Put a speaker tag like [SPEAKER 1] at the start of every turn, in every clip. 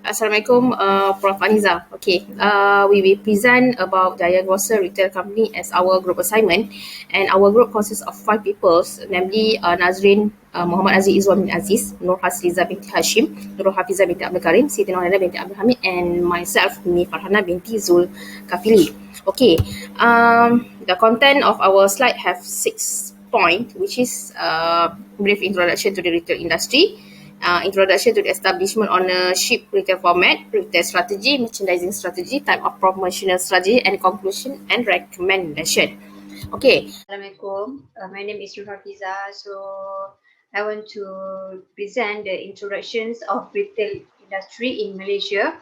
[SPEAKER 1] Assalamualaikum, Prof. Aniza. Okay, we will present about Jaya Grocer Retail Company as our group assignment, and our group consists of 5 people, namely Nazrin Muhammad Aziz Izwan bin Aziz, Nur Hasliza binti Hashim, Nur Hafiza binti Abdul Karim, Siti Nurhana binti Abdul Hamid, and myself, Mimi Farhana binti Zul Kafili. Okay, the content of our slide have 6 points, which is brief introduction to the retail industry, introduction to the establishment ownership retail format, retail strategy, merchandising strategy, type of promotional strategy, and conclusion and recommendation. Okay.
[SPEAKER 2] Assalamualaikum. My name is Hafiza. So I want to present the introductions of retail industry in Malaysia.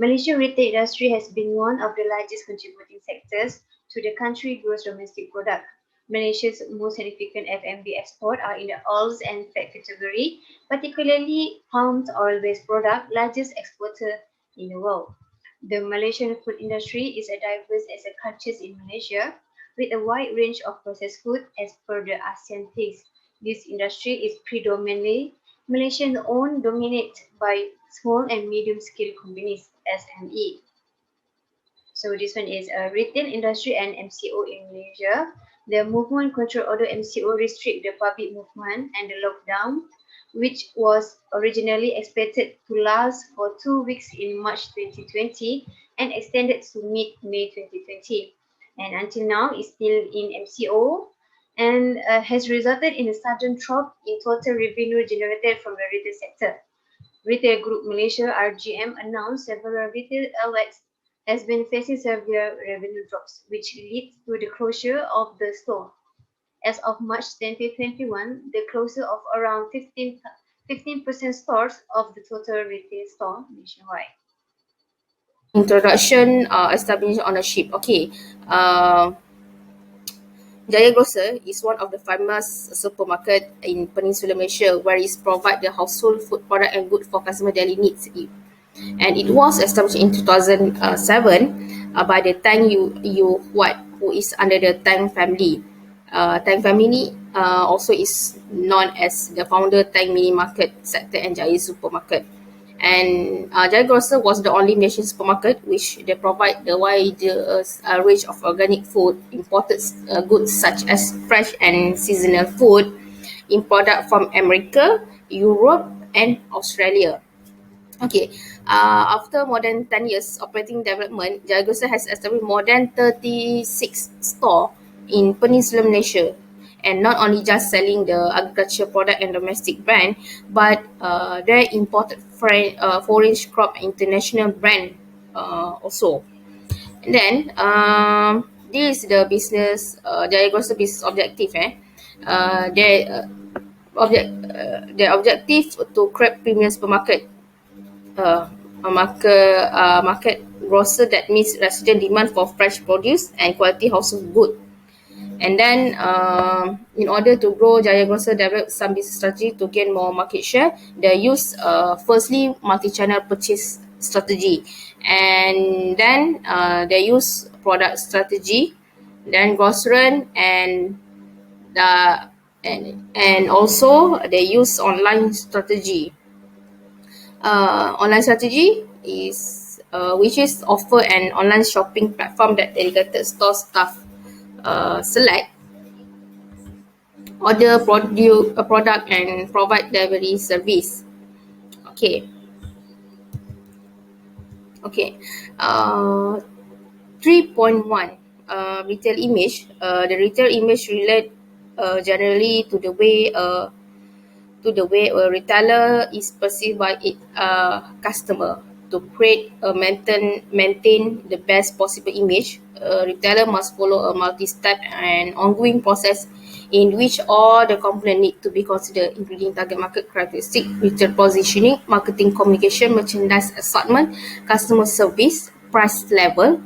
[SPEAKER 2] Malaysian retail industry has been one of the largest contributing sectors to the country gross domestic product. Malaysia's most significant F&B export are in the oils and fat category, particularly palm oil-based product, largest exporter in the world. The Malaysian food industry is as diverse as the cultures in Malaysia, with a wide range of processed food as per the ASEAN taste. This industry is predominantly Malaysian-owned, dominated by small and medium-scale companies (SME). So this one is a retail industry and MCO in Malaysia. The movement control order MCO restrict the public movement and the lockdown, which was originally expected to last for 2 weeks in March 2020 and extended to mid-May 2020. And until now, is still in MCO and has resulted in a sudden drop in total revenue generated from the retail sector. Retail Group Malaysia (RGM) announced several retail outlets has been facing severe revenue drops, which leads to the closure of the store. As of March 2021, the closure of around 15% stores of the total retail store nationwide.
[SPEAKER 1] Introduction, establishing ownership. Okay. Jaya Grocer is one of the famous supermarket in Peninsular Malaysia, where it provides the household food product and good for customer daily needs. And it was established in 2007 by the Tang Yu Huat, who is under the Tang family. Tang family also is known as the founder Tang Mini Market Sector and Jaya Supermarket. And Jaya Grocer was the only Malaysian supermarket which they provide the widest range of organic food, imported goods such as fresh and seasonal food, import from America, Europe, and Australia. Okay, after more than 10 years operating development, Jaya Grocer has established more than 36 stores in Peninsular Malaysia, and not only just selling the agriculture product and domestic brand, but their imported foreign crop international brand also. And then this is the business Jaya Grocer business objective. Their objective to create premium supermarket, market grocer that meets resident demand for fresh produce and quality household good. And then, in order to grow, Jaya Grocer developed some business strategy to gain more market share. They use firstly multi-channel purchase strategy, and then they use product strategy, then grocery the and also they use online strategy. Online strategy is which is offer an online shopping platform that dedicated store staff select, order a product and provide delivery service. Okay. Okay. 3.1, retail image. The retail image relate generally to the way a retailer is perceived by its customer. To create a maintain the best possible image, a retailer must follow a multi-step and ongoing process in which all the components need to be considered, including target market characteristic, retail positioning, marketing communication, merchandise assortment, customer service, price level,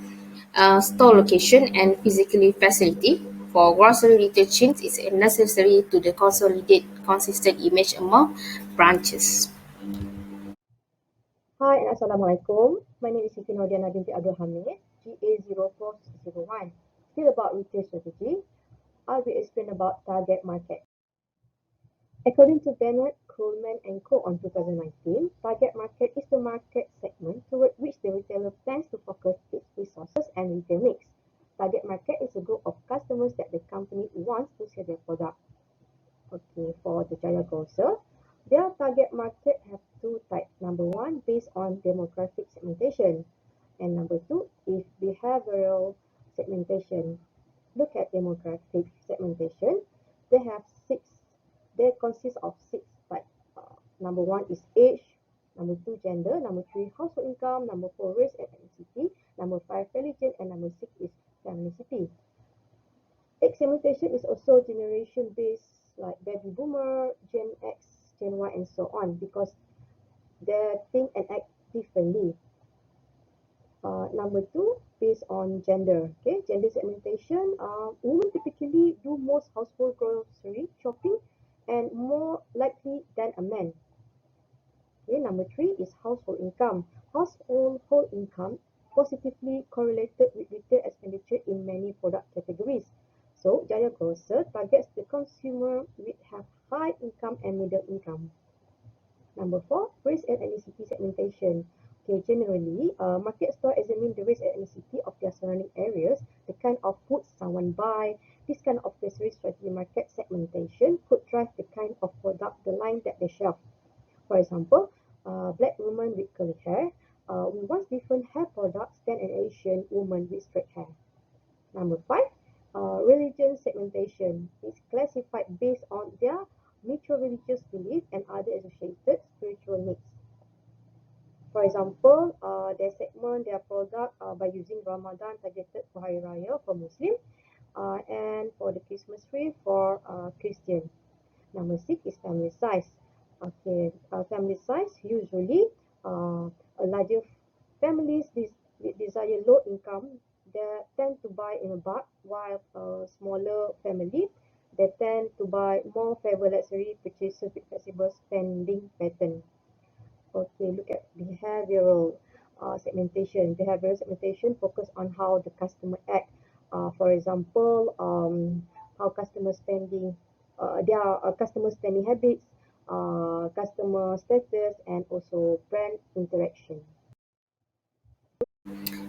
[SPEAKER 1] store location, and physically facility. For grocery retail chains, it's necessary to the consolidate consistent image among branches.
[SPEAKER 3] Hi and Assalamualaikum. My name is Siti Nurhana binti Abdul Hamid, GA04601. Still about retail strategy, I will explain about target market. According to Bennett, Coleman and Co. on 2019, target market is the market segment toward which the retailer plans to focus its resources and retail mix. Target market is a group of customers that the company wants to sell their product. Okay, for the Jaya Grocer, their target market have two types. Number one, based on demographic segmentation, and number two is behavioral segmentation. Look at demographic segmentation. They have six. They consist of six types. Number one is age. Number two, gender. Number three, household income. Number four, race and ethnicity. Number five, religion, and number six is ethnicity. Age segmentation is also generation based, like baby boomer, Gen X, Gen Y, and so on, because they think and act differently. Number two, based on gender. Okay, gender segmentation. Women typically do most household grocery shopping and more likely than a man. Okay, number three is household income. Household income positively correlated with retail expenditure in many product categories. So, Jaya Grocer targets the consumer with have high income and middle income. Number four, race and ethnicity segmentation. Okay, generally, market store examine the race and ethnicity of their surrounding areas, the kind of food someone buy. This kind of tertiary strategy market segmentation could drive the kind of product, the line that they shelf. For example, black woman with curly hair will want different hair products than an Asian woman with straight hair. Number five, religion segmentation is classified based on their mutual religious belief and other associated spiritual needs. For example, they segment their product by using Ramadan targeted for Hari Raya for Muslim and for the Christmas tree for Christian. Number six is family size. Okay, family size usually a larger families desire low income. They tend to buy in a bulk, while a smaller family they tend to buy more favor luxury purchases with flexible spending pattern. Okay, look at behavioral segmentation. Behavioral segmentation focus on how the customer act. For example, how customer spending, their customer spending habits, customer status, and also brand interaction.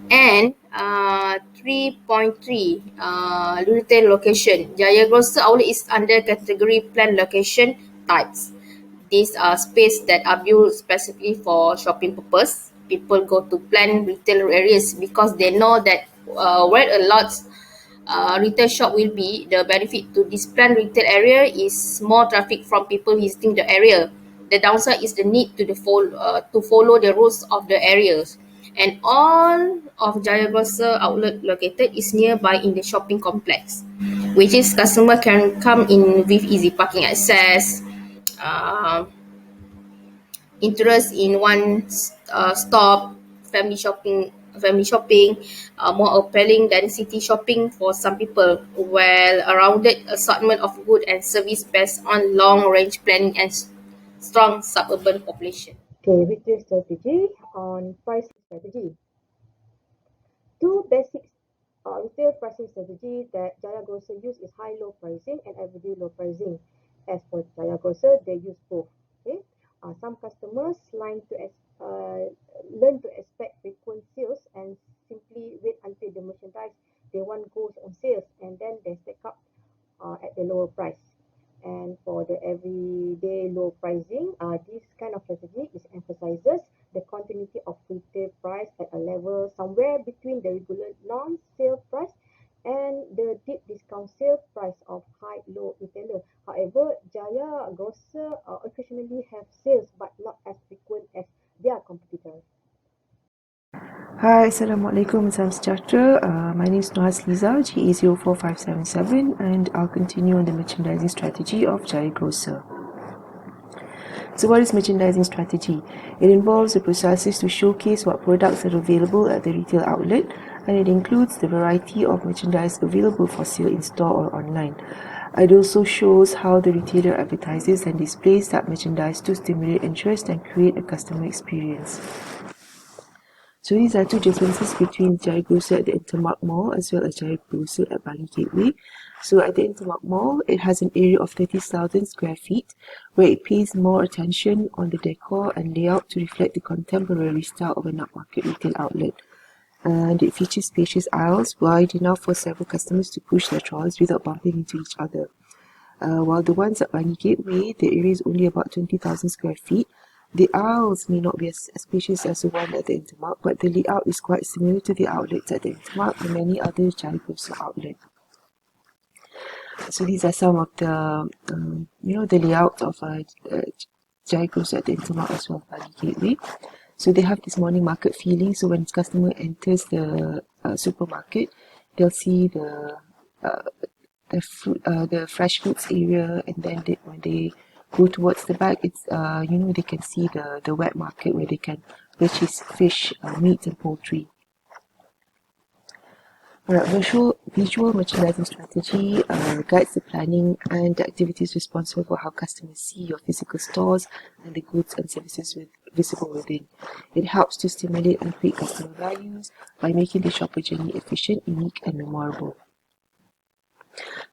[SPEAKER 1] And 3.3 retail location. Jaya Grocer outlet is under category plan location types. These are space that are built specifically for shopping purpose. People go to planned retail areas because they know that where a lot retail shop will be, the benefit to this planned retail area is more traffic from people visiting the area. The downside is the need to follow the rules of the areas. And all of Jaya Grocer outlet located is nearby in the shopping complex, which is customer can come in with easy parking access, uh, interest in one stop, family shopping, more appealing than city shopping for some people, well rounded assortment of good and service based on long range planning and strong suburban population.
[SPEAKER 3] Okay, retail strategy on pricing strategy. Two basic retail pricing strategy that Jaya Grocer use is high-low pricing and everyday low pricing. As for Jaya Grocer, they use both. Okay, some customers learn to expect frequent sales and simply wait until the merchandise they want goes on sales, and then they stack up at the lower price. And for the everyday low pricing, this kind of strategy is emphasizes the continuity of retail price at a level somewhere between the regular non-sale price and the deep discount sale price of high-low retailer. However, Jaya Grocer occasionally have sales but not as frequent as their competitors.
[SPEAKER 4] Hi, Assalamualaikum, salam sejahtera. My name is Noaz Liza, GE04577, and I'll continue on the merchandising strategy of Jaya Grocer. So what is merchandising strategy? It involves the processes to showcase what products are available at the retail outlet, and it includes the variety of merchandise available for sale in store or online. It also shows how the retailer advertises and displays that merchandise to stimulate interest and create a customer experience. So these are two differences between Jaya Grocer at the Intermark Mall as well as Jaya Grocer at Bali Gateway. So at the Intermark Mall, it has an area of 30,000 square feet, where it pays more attention on the decor and layout to reflect the contemporary style of an upmarket retail outlet. And it features spacious aisles wide enough for several customers to push their trolleys without bumping into each other. While the ones at Bangi Gateway, the area is only about 20,000 square feet. The aisles may not be as spacious as the one at the Intermark, but the layout is quite similar to the outlets at the Intermark and many other Jaya Grocer outlets. So these are some of the, the layout of Jaya Grocer at the Intermark as well as Bangi Gateway. So they have this morning market feeling. So when customer enters the supermarket, they'll see the fresh fruits area, and then when they go towards the back, it's they can see the wet market where they can purchase fish, meat, and poultry. Alright, visual merchandising strategy guides the planning and the activities responsible for how customers see your physical stores and the goods and services visible within. It helps to stimulate and create customer values by making the shopper journey efficient, unique, and memorable.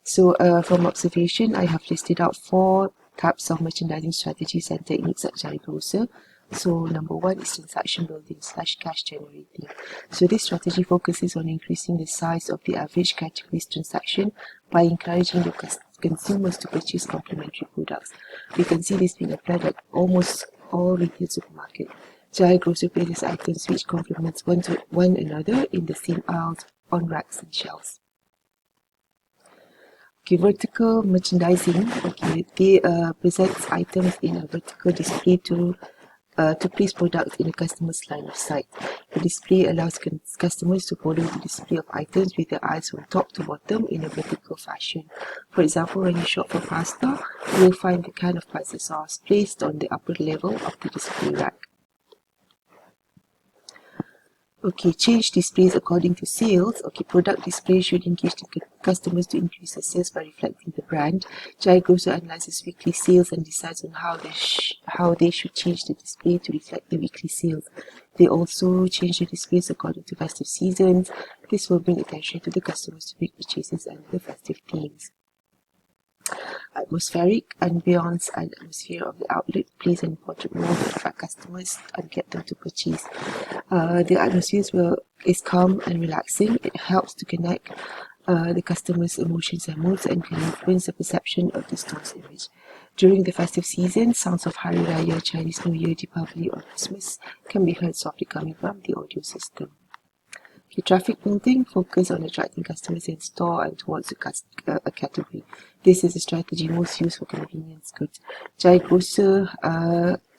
[SPEAKER 4] So from observation, I have listed out 4 types of merchandising strategies and techniques at Jaya Grocer. So number 1 is transaction building / cash generating. So this strategy focuses on increasing the size of the average categories transaction by encouraging the consumers to purchase complementary products. We can see this being applied at almost all retail supermarkets. Jaya Grocer places items which complement one another in the same aisles, on racks and shelves. Okay, vertical merchandising. Okay, they presents items in a vertical display to place products in a customer's line of sight. The display allows customers to follow the display of items with their eyes from top to bottom in a vertical fashion. For example, when you shop for pasta, you will find the kind of pasta sauce placed on the upper level of the display rack. Okay, change displays according to sales. Okay, product displays should engage the customers to increase the sales by reflecting the brand. Jaya Grocer analyzes weekly sales and decides on how they should change the display to reflect the weekly sales. They also change the displays according to festive seasons. This will bring attention to the customers to make purchases under the festive themes. Atmospheric ambience and atmosphere of the outlet plays an important role to attract customers and get them to purchase. The atmosphere is calm and relaxing. It helps to connect the customer's emotions and moods and can influence the perception of the store's image. During the festive season, sounds of Hari Raya, Chinese New Year, Deepavali, or Christmas can be heard softly coming from the audio system. Okay, traffic building focus on attracting customers in store and towards a category. This is a strategy most used for convenience goods. Jaya Grocer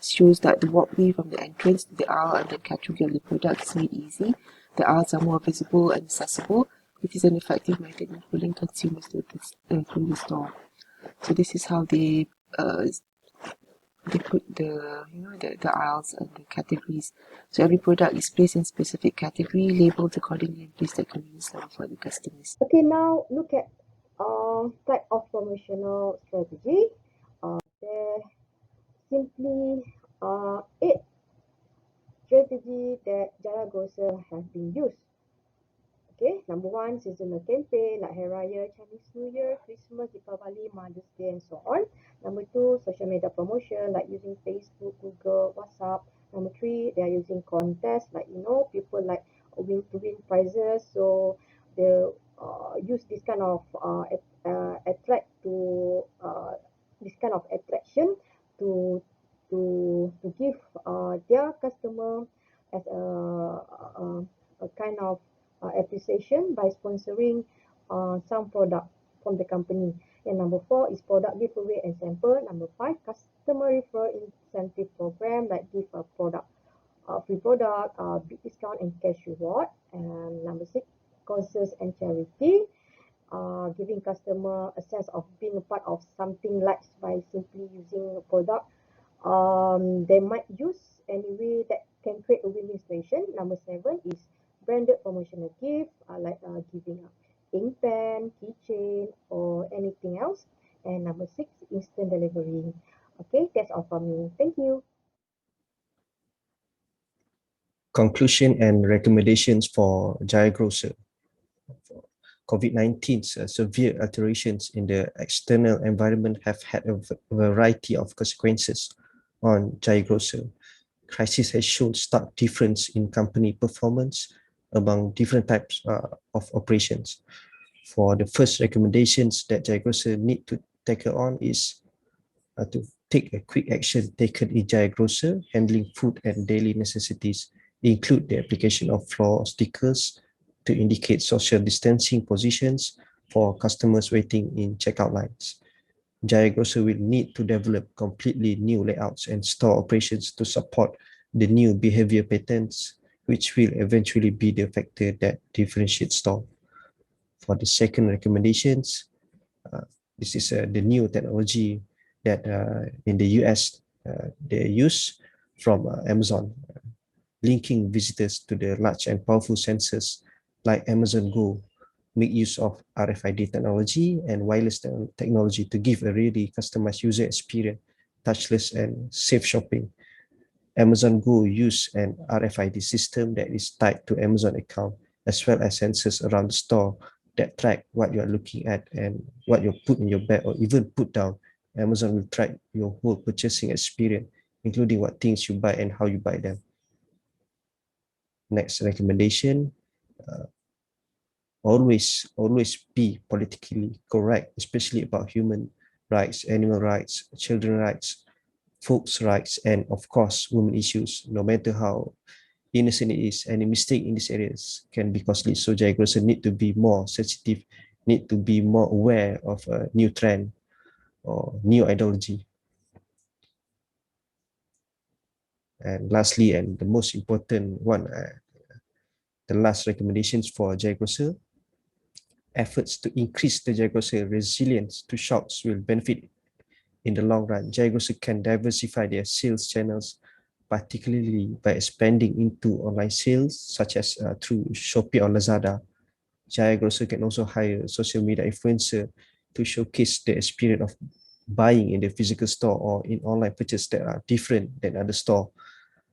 [SPEAKER 4] shows that the walkway from the entrance to the aisle and the category of the product is made easy. The aisles are more visible and accessible. It is an effective method in pulling consumers through the store. So this is how they put the aisles and the categories. So every product is placed in specific category, labeled accordingly, and placed at convenience level for the customers.
[SPEAKER 3] Okay, now look at type of promotional strategy. There simply 8 strategy that Jaya Grocer have been used. Okay, number 1, seasonal campaign like Hari Raya, Chinese New Year, Christmas, Deepavali, Mother's Day, and so on. Number 2, social media promotion like using Facebook, Google, WhatsApp. Number 3, they are using contests like people like to win prizes, so they use this kind of attract to this kind of attraction to to give their customer as a kind of appreciation by sponsoring some product from the company. And number 4 is product giveaway and sample. Number 5, customer refer incentive program like give a product, free product, big discount and cash reward. And number 6, causes and charity, giving customer a sense of being a part of something liked by simply using a product. They might use any way that can create a win-win situation. Number 7 is branded promotional gift, like giving a ink pen, keychain, or anything else. And number 6, instant delivery. Okay, that's all from me. Thank you.
[SPEAKER 5] Conclusion and recommendations for Jaya Grocer. COVID-19's severe alterations in the external environment have had a variety of consequences on Jaya Grocer. Crisis has shown stark difference in company performance among different types of operations. For the first recommendations that Jaya Grocer need to tackle on is to take a quick action taken in Jaya Grocer handling food and daily necessities, include the application of floor stickers to indicate social distancing positions for customers waiting in checkout lines. Jaya Grocer will need to develop completely new layouts and store operations to support the new behavior patterns, which will eventually be the factor that differentiates store. For the second recommendations, this is the new technology that in the US they use from Amazon, linking visitors to the large and powerful sensors like Amazon Go, make use of RFID technology and wireless technology to give a really customized user experience, touchless and safe shopping. Amazon Go use an RFID system that is tied to Amazon account, as well as sensors around the store that track what you are looking at and what you put in your bag or even put down. Amazon will track your whole purchasing experience, including what things you buy and how you buy them. Next recommendation, always be politically correct, especially about human rights, animal rights, children rights, folks' rights, and of course, women issues. No matter how innocent it is, any mistake in these areas can be costly. So Jaya Grocer need to be more sensitive, need to be more aware of a new trend or new ideology. And lastly, and the most important one, the last recommendations for Jaya Grocer, efforts to increase the Jaya Grocer resilience to shocks will benefit in the long run. Jaya Grocer can diversify their sales channels, particularly by expanding into online sales, such as through Shopee or Lazada. Jaya Grocer can also hire a social media influencer to showcase the experience of buying in the physical store or in online purchase that are different than other store.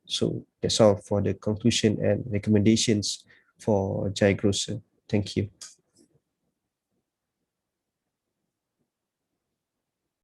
[SPEAKER 5] So that's all for the conclusion and recommendations for Jaya Grocer. Thank you.